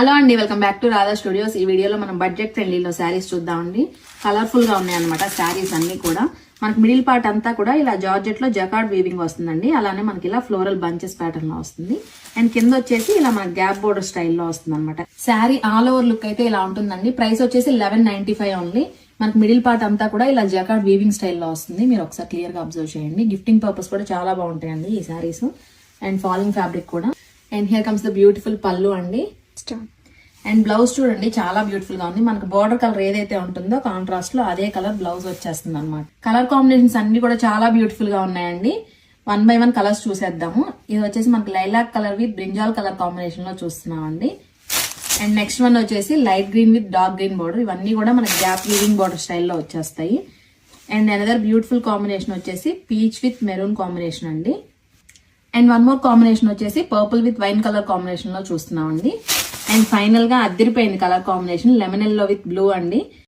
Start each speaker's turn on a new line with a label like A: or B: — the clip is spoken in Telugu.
A: హలో అండి, welcome back to Radha studios. ఈ వీడియోలో మనం బడ్జెట్ ఫ్రెండ్లీలో శారీస్ చూద్దామండి. కలర్ఫుల్ గా ఉన్నాయన్నమాట శారీస్ అన్ని కూడా. మనకి మిడిల్ పార్ట్ అంతా కూడా ఇలా జార్జెట్ లో జకార్డ్ వీవింగ్ వస్తుందండి. అలానే మనకి ఇలా ఫ్లోరల్ బంచెస్ ప్యాటర్న్ లో వస్తుంది. అండ్ కింద వచ్చేసి ఇలా మన గ్యాప్ బోర్డర్ స్టైల్లో వస్తుంది అనమాట. శారీ ఆల్ ఓవర్ లుక్ అయితే ఇలా ఉంటుందండి. ప్రైస్ వచ్చేసి 1195 ఓన్లీ. మనకి మిడిల్ పార్ట్ అంతా కూడా ఇలా జకార్డ్ వీవింగ్ స్టైల్లో వస్తుంది. మీరు ఒకసారి క్లియర్ గా అబ్జర్వ్ చేయండి. గిఫ్టింగ్ పర్పస్ కూడా చాలా బాగుంటాయండి ఈ శారీస్. అండ్ ఫాలింగ్ ఫ్యాబ్రిక్ కూడా. And here comes the beautiful పళ్ళు అండి. అండ్ బ్లౌజ్ చూడండి, చాలా బ్యూటిఫుల్ గా ఉంది. మనకు బార్డర్ కలర్ ఏదైతే ఉంటుందో కాంట్రాస్ట్ లో అదే కలర్ బ్లౌజ్ వచ్చేస్తుంది అనమాట. కలర్ కాంబినేషన్స్ అన్ని కూడా చాలా బ్యూటిఫుల్ గా ఉన్నాయండి. 1 by 1 కలర్స్ చూసేద్దాము. ఇది వచ్చేసి మనకి lilac colour with brinjal colour combination లో చూస్తున్నామండి. అండ్ నెక్స్ట్ వన్ వచ్చేసి light green with dark green border. ఇవన్నీ కూడా మనకి గ్యాప్ వీవింగ్ బార్డర్ స్టైల్లో వచ్చేస్తాయి. అండ్ అనదర్ బ్యూటిఫుల్ కాంబినేషన్ వచ్చేసి పీచ్ విత్ మెరూన్ కాంబినేషన్ అండి. అండ్ వన్ మోర్ కాంబినేషన్ వచ్చేసి purple with wine colour combination లో చూస్తున్నామండి. అండ్ ఫైనల్ గా అద్దరిపోయింది colour combination lemon yellow with blue అండి.